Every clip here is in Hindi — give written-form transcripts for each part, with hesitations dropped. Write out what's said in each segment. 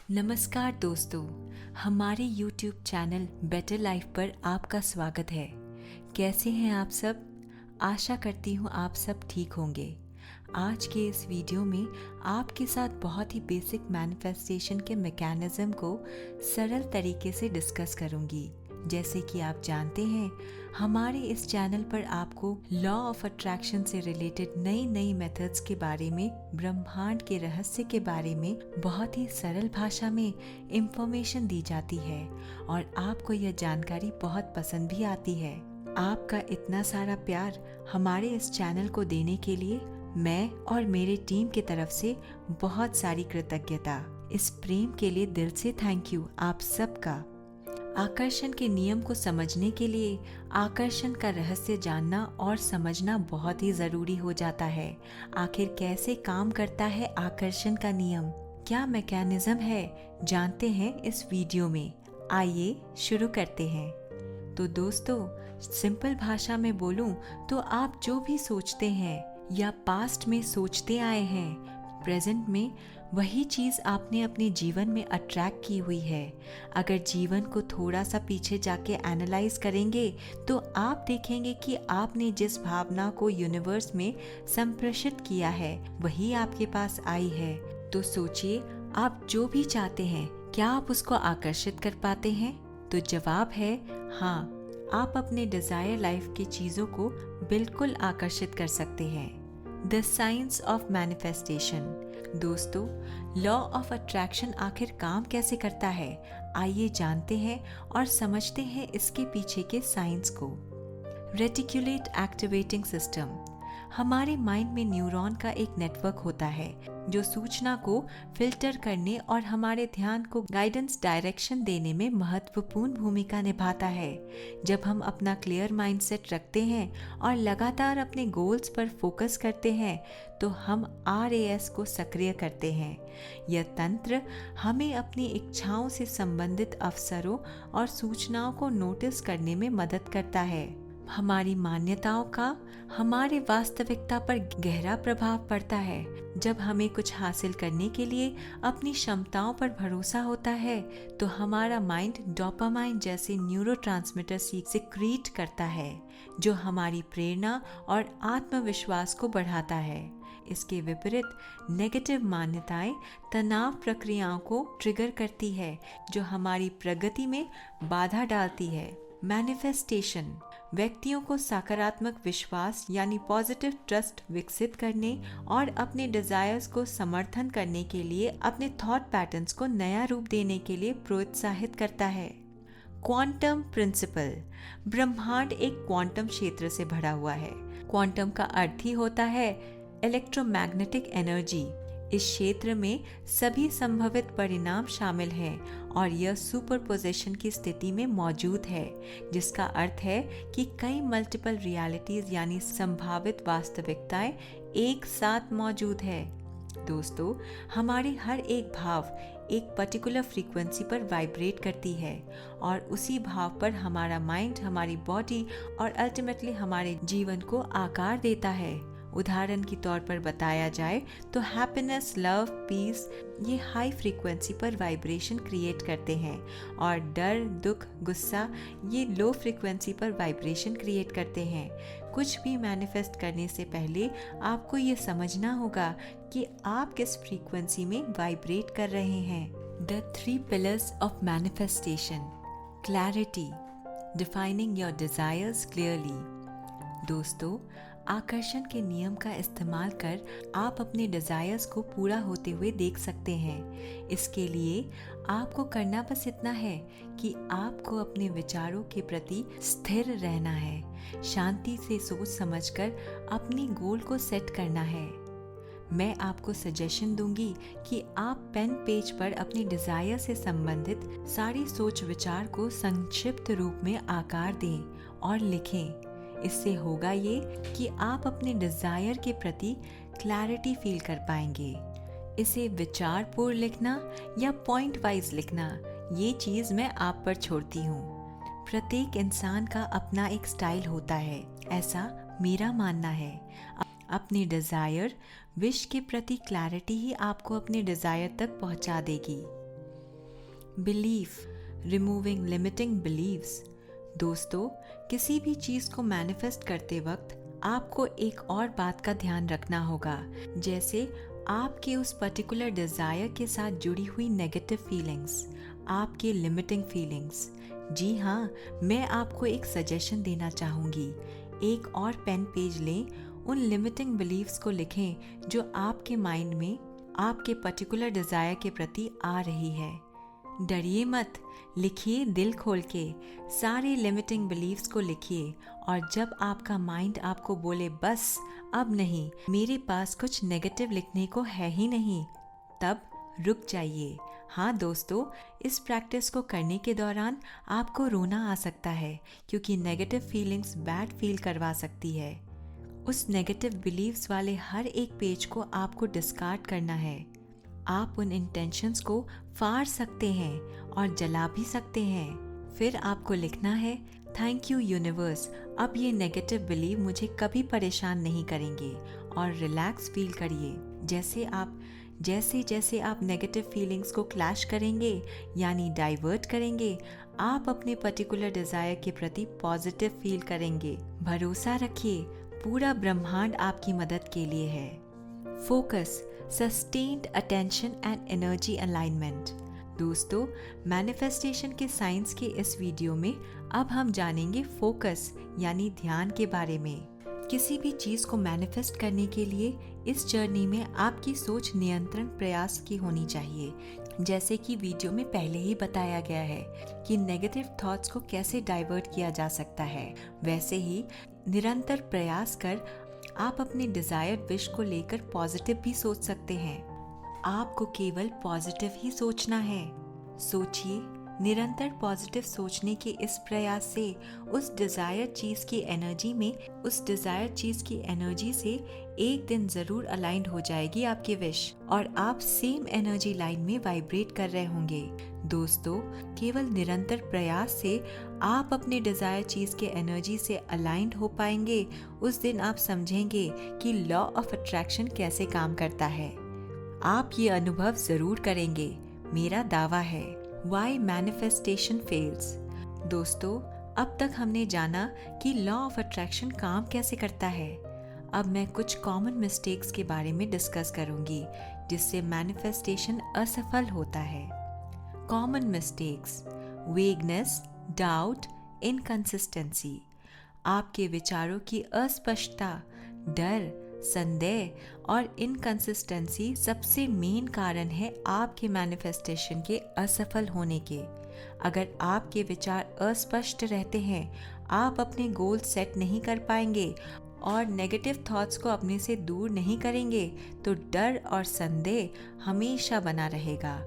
नमस्कार दोस्तों, हमारे YouTube चैनल बेटर लाइफ पर आपका स्वागत है। कैसे हैं आप सब? आशा करती हूँ आप सब ठीक होंगे। आज के इस वीडियो में आपके साथ बहुत ही बेसिक मैनिफेस्टेशन के मैकेनिज्म को सरल तरीके से डिस्कस करूँगी। जैसे कि आप जानते हैं, हमारे इस चैनल पर आपको लॉ ऑफ अट्रैक्शन से रिलेटेड नई नई मेथड्स के बारे में, ब्रह्मांड के रहस्य के बारे में बहुत ही सरल भाषा में इंफॉर्मेशन दी जाती है और आपको यह जानकारी बहुत पसंद भी आती है। आपका इतना सारा प्यार हमारे इस चैनल को देने के लिए मैं और मेरे टीम की तरफ से बहुत सारी कृतज्ञता। इस प्रेम के लिए दिल से थैंक यू आप सबका। आकर्षण के नियम को समझने के लिए आकर्षण का रहस्य जानना और समझना बहुत ही जरूरी हो जाता है। आखिर कैसे काम करता है आकर्षण का नियम, क्या मैकेनिज्म है, जानते हैं इस वीडियो में। आइए शुरू करते हैं। तो दोस्तों, सिंपल भाषा में बोलूं तो आप जो भी सोचते हैं या पास्ट में सोचते आए हैं, प्रेजेंट में वही चीज आपने अपने जीवन में अट्रैक्ट की हुई है। अगर जीवन को थोड़ा सा पीछे जाके एनालाइज करेंगे तो आप देखेंगे कि आपने जिस भावना को यूनिवर्स में संप्रेषित किया है वही आपके पास आई है। तो सोचिए, आप जो भी चाहते हैं क्या आप उसको आकर्षित कर पाते हैं? तो जवाब है हाँ, आप अपने डिजायर लाइफ की चीजों को बिल्कुल आकर्षित कर सकते हैं। The science of manifestation. दोस्तों, लॉ ऑफ अट्रैक्शन आखिर काम कैसे करता है, आइए जानते हैं और समझते हैं इसके पीछे के साइंस को। Reticulate activating system. हमारे माइंड में न्यूरॉन का एक नेटवर्क होता है जो सूचना को फिल्टर करने और हमारे ध्यान को गाइडेंस डायरेक्शन देने में महत्वपूर्ण भूमिका निभाता है। जब हम अपना क्लियर माइंडसेट रखते हैं और लगातार अपने गोल्स पर फोकस करते हैं तो हम RAS को सक्रिय करते हैं। यह तंत्र हमें अपनी इच्छाओं से संबंधित अवसरों और सूचनाओं को नोटिस करने में मदद करता है। हमारी मान्यताओं का हमारे वास्तविकता पर गहरा प्रभाव पड़ता है। जब हमें कुछ हासिल करने के लिए अपनी क्षमताओं पर भरोसा होता है तो हमारा माइंड डोपामाइन जैसे न्यूरोट्रांसमीटर सिक्रीट करता है जो हमारी प्रेरणा और आत्मविश्वास को बढ़ाता है। इसके विपरीत नेगेटिव मान्यताएं तनाव प्रक्रियाओं को ट्रिगर करती है जो हमारी प्रगति में बाधा डालती है। मैनिफेस्टेशन व्यक्तियों को सकारात्मक विश्वास यानी पॉजिटिव ट्रस्ट विकसित करने और अपने डिजायर्स को समर्थन करने के लिए अपने थॉट पैटर्न्स को नया रूप देने के लिए प्रोत्साहित करता है। Quantum principle. ब्रह्मांड एक क्वांटम क्षेत्र से भरा हुआ है। क्वांटम का अर्थ ही होता है इलेक्ट्रोमैग्नेटिक एनर्जी। इस क्षेत्र में सभी संभावित परिणाम शामिल हैं और यह सुपरपोजिशन की स्थिति में मौजूद है, जिसका अर्थ है कि कई मल्टीपल रियलिटीज यानी संभावित वास्तविकताएं एक साथ मौजूद है। दोस्तों, हमारी हर एक भाव एक पर्टिकुलर फ्रीक्वेंसी पर वाइब्रेट करती है और उसी भाव पर हमारा माइंड, हमारी बॉडी और अल्टीमेटली हमारे जीवन को आकार देता है। उदाहरण के तौर पर बताया जाए तो हैप्पीनेस, लव, पीस ये हाई फ्रीक्वेंसी पर वाइब्रेशन क्रिएट करते हैं और डर, दुख, गुस्सा ये लो फ्रीक्वेंसी पर वाइब्रेशन क्रिएट करते हैं। कुछ भी मैनिफेस्ट करने से पहले आपको ये समझना होगा कि आप किस फ्रीक्वेंसी में वाइब्रेट कर रहे हैं। The 3 pillars of manifestation. Clarity, defining your desires clearly. दोस्तों, आकर्षण के नियम का इस्तेमाल कर आप अपने डिजायर्स को पूरा होते हुए देख सकते हैं। इसके लिए आपको करना बस इतना है कि आपको अपने विचारों के प्रति स्थिर रहना है, शांति से सोच समझकर अपनी गोल को सेट करना है। मैं आपको सजेशन दूंगी कि आप पेन पेज पर अपने डिजायर से संबंधित सारी सोच विचार को संक्षिप्त रूप में आकार दें और लिखें। इससे होगा ये कि आप अपने डिजायर के प्रति क्लैरिटी फील कर पाएंगे। इसे विचारपूर्ण लिखना या पॉइंट वाइज लिखना, ये चीज मैं आप पर छोड़ती हूँ। प्रत्येक इंसान का अपना एक स्टाइल होता है, ऐसा मेरा मानना है। अपने डिजायर, विश के प्रति क्लैरिटी ही आपको अपने डिजायर तक पहुंचा देगी। Belief, removing limiting believes. दोस्तों, किसी भी चीज़ को मैनिफेस्ट करते वक्त आपको एक और बात का ध्यान रखना होगा, जैसे आपके उस पर्टिकुलर डिज़ायर के साथ जुड़ी हुई नेगेटिव फीलिंग्स, आपके लिमिटिंग फीलिंग्स। जी हाँ, मैं आपको एक सजेशन देना चाहूँगी। एक और पेन पेज लें, उन लिमिटिंग बिलीव्स को लिखें जो आपके माइंड में आपके पर्टिकुलर डिज़ायर के प्रति आ रही है। डरिए मत, लिखिए दिल खोल के, सारे लिमिटिंग बिलीव्स को लिखिए। और जब आपका माइंड आपको बोले बस अब नहीं, मेरे पास कुछ नेगेटिव लिखने को है ही नहीं, तब रुक जाइए। हाँ दोस्तों, इस प्रैक्टिस को करने के दौरान आपको रोना आ सकता है, क्योंकि नेगेटिव फीलिंग्स बैड फील करवा सकती है। उस नेगेटिव बिलीव्स वाले हर एक पेज को आपको डिस्कार्ड करना है। आप उन इंटेंशंस को फाड़ सकते हैं और जला भी सकते हैं। फिर आपको लिखना है, थैंक यू यूनिवर्स, अब ये नेगेटिव बिलीव मुझे कभी परेशान नहीं करेंगे। और रिलैक्स फील करिए। जैसे जैसे आप नेगेटिव फीलिंग्स को क्लैश करेंगे, यानी डाइवर्ट करेंगे, आप अपने पर्टिकुलर डिज़ायर के प्रति पॉजिटिव फील करेंगे। भरोसा रखिए, पूरा ब्रह्मांड आपकी मदद के लिए है। Focus, sustained attention and energy alignment. दोस्तों, मैनिफेस्टेशन के साइंस के इस वीडियो में अब हम जानेंगे फोकस यानी ध्यान के बारे में। किसी भी चीज़ को मैनिफेस्ट करने के लिए इस जर्नी में आपकी सोच नियंत्रण प्रयास की होनी चाहिए। जैसे कि वीडियो में पहले ही बताया गया है कि नेगेटिव थॉट्स को कैसे डाइवर्ट किया जा सकता है, वैसे ही निरंतर प्रयास कर आप अपने डिजायर्ड विश को लेकर पॉजिटिव भी सोच सकते हैं। आपको केवल पॉजिटिव ही सोचना है। सोचिए, निरंतर पॉजिटिव सोचने के इस प्रयास से उस डिजायर्ड चीज की एनर्जी से एक दिन जरूर अलाइंड हो जाएगी आपकी विश, और आप सेम एनर्जी लाइन में वाइब्रेट कर रहे होंगे। दोस्तों, केवल निरंतर प्रयास से आप अपने डिजायर चीज के एनर्जी से अलाइंड हो पाएंगे। उस दिन आप समझेंगे कि लॉ ऑफ अट्रैक्शन कैसे काम करता है। आप ये अनुभव जरूर करेंगे, मेरा दावा है। Why manifestation fails? दोस्तों, अब तक हमने जाना कि लॉ ऑफ अट्रैक्शन काम कैसे करता है। अब मैं कुछ कॉमन मिस्टेक्स के बारे में डिस्कस करूंगी जिससे मैनिफेस्टेशन असफल होता है। Common mistakes: vagueness, doubt, inconsistency. आपके विचारों की अस्पष्टता, डर, संदेह और इनकंसिस्टेंसी सबसे मेन कारण है आपके मैनिफेस्टेशन के असफल होने के। अगर आपके विचार अस्पष्ट रहते हैं, आप अपने गोल सेट नहीं कर पाएंगे और नेगेटिव थॉट्स को अपने से दूर नहीं करेंगे, तो डर और संदेह हमेशा बना रहेगा।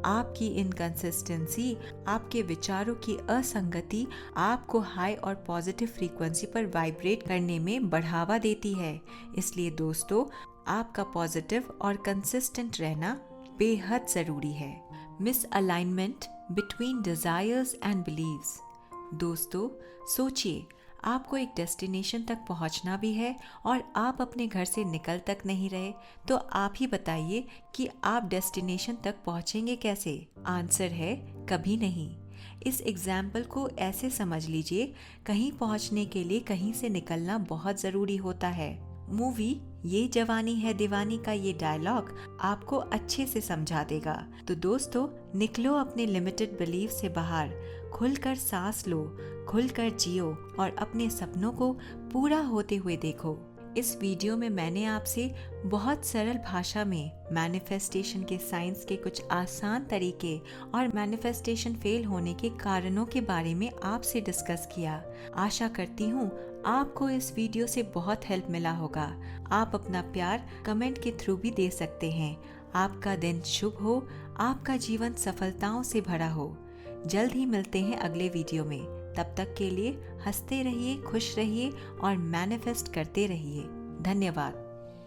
आपकी इनकंसिस्टेंसी, आपके विचारों की असंगति आपको हाई और पॉजिटिव फ्रीक्वेंसी पर वाइब्रेट करने में बढ़ावा देती है। इसलिए दोस्तों, आपका पॉजिटिव और कंसिस्टेंट रहना बेहद ज़रूरी है। Misalignment between desires and believes. दोस्तों, सोचिए, आपको एक डेस्टिनेशन तक पहुंचना भी है और आप अपने घर से निकल तक नहीं रहे, तो आप ही बताइए कि आप डेस्टिनेशन तक पहुंचेंगे कैसे? आंसर है कभी नहीं। इस एग्जाम्पल को ऐसे समझ लीजिए, कहीं पहुंचने के लिए कहीं से निकलना बहुत ज़रूरी होता है। मूवी ये जवानी है दीवानी का ये डायलॉग आपको अच्छे से समझा देगा। तो दोस्तों, निकलो अपने लिमिटेड बिलीफ से बाहर, खुलकर सांस लो, खुलकर जियो और अपने सपनों को पूरा होते हुए देखो। इस वीडियो में मैंने आपसे बहुत सरल भाषा में मैनिफेस्टेशन के साइंस के कुछ आसान तरीके और मैनिफेस्टेशन फेल होने के कारणों के बारे में आपसे डिस्कस किया। आशा करती हूँ आपको इस वीडियो से बहुत हेल्प मिला होगा। आप अपना प्यार कमेंट के थ्रू भी दे सकते हैं। आपका दिन शुभ हो, आपका जीवन सफलताओं से भरा हो। जल्द ही मिलते हैं अगले वीडियो में। तब तक के लिए हंसते रहिए, खुश रहिए और मैनिफेस्ट करते रहिए। धन्यवाद।